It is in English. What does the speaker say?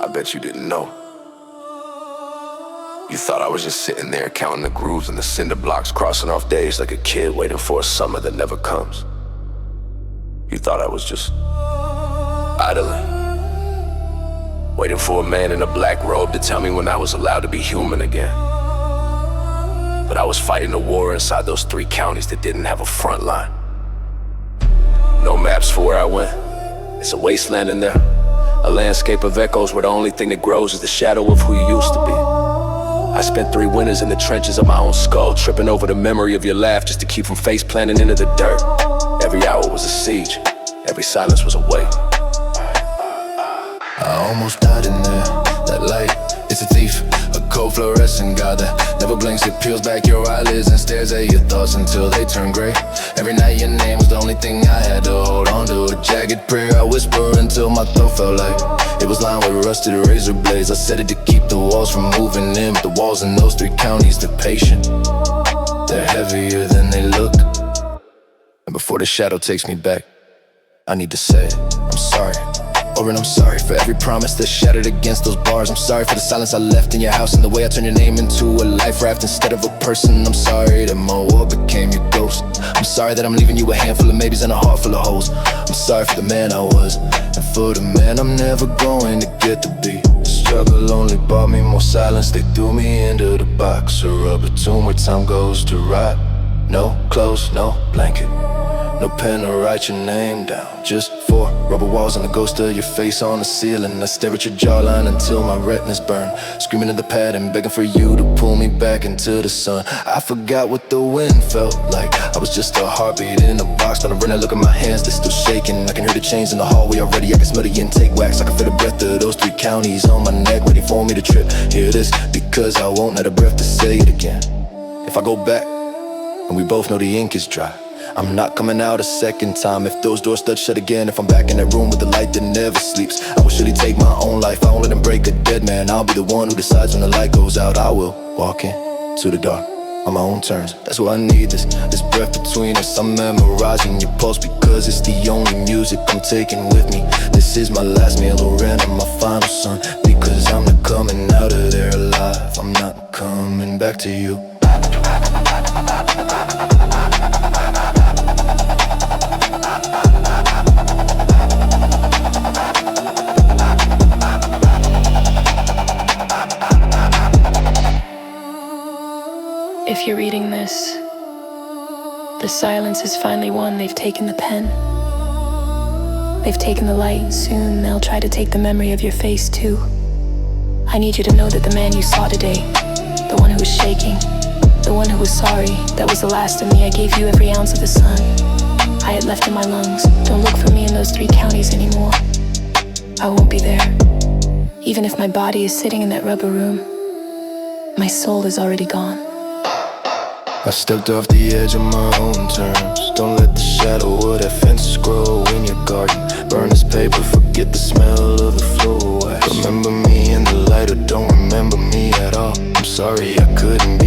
I bet you didn't know. You thought I was just sitting there counting the grooves and the cinder blocks, crossing off days like a kid waiting for a summer that never comes. You thought I was just idling, waiting for a man in a black robe to tell me when I was allowed to be human again. But I was fighting a war inside those 3 counties that didn't have a front line. No maps for where I went. It's a wasteland in there, a landscape of echoes where the only thing that grows is the shadow of who you used to be. I spent 3 winters in the trenches of my own skull, tripping over the memory of your laugh just to keep from face planting into the dirt. Every hour was a siege, every silence was a wait. I almost died in there. That light, it's a thief, a cold fluorescent god that never blinks. It peels back your eyelids and stares at your thoughts until they turn gray. Every night your name was the only thing I had to hold on to. A jagged prayer I whisper until my throat felt like it was lined with rusted razor blades. I said it to keep the walls from moving in, but the walls in those 3 counties, they're patient. They're heavier than they look. And before the shadow takes me back, I need to say it. I'm sorry. Oh, and I'm sorry for every promise that shattered against those bars. I'm sorry for the silence I left in your house and the way I turned your name into a life raft instead of a person. I'm sorry that my war became your ghost. I'm sorry that I'm leaving you a handful of maybes and a heart full of holes. I'm sorry for the man I was and for the man I'm never going to get to be. The struggle only brought me more silence. They threw me into the box, a rubber tomb where time goes to rot. No clothes, no blanket, no pen to write your name down. Just 4 rubber walls and the ghost of your face on the ceiling. I stare at your jawline until my retinas burn, screaming at the pad and begging for you to pull me back into the sun. I forgot what the wind felt like. I was just a heartbeat in a box. Not a running, look at my hands, they're still shaking. I can hear the chains in the hallway already. I can smell the intake wax. I can feel the breath of those 3 counties on my neck, ready for me to trip. Hear this, because I won't have the breath to say it again. If I go back and we both know the ink is dry, I'm not coming out a second time. If those doors stud shut again, if I'm back in that room with the light that never sleeps, I will surely take my own life. I won't let them break a dead man. I'll be the one who decides when the light goes out. I will walk into the dark on my own terms. That's why I need this breath between us. I'm memorizing your pulse because it's the only music I'm taking with me. This is my last meal and my final son, because I'm not coming out of there alive. I'm not coming back to you. If you're reading this, the silence has finally won. They've taken the pen. They've taken the light. Soon they'll try to take the memory of your face too. I need you to know that the man you saw today, the one who was shaking, the one who was sorry, that was the last of me. I gave you every ounce of the sun I had left in my lungs. Don't look for me in those 3 counties anymore. I won't be there. Even if my body is sitting in that rubber room, my soul is already gone. I stepped off the edge of my own terms. Don't let the shadow of that fence grow in your garden. Burn this paper, forget the smell of the floor wax. Remember me in the light or don't remember me at all. I'm sorry I couldn't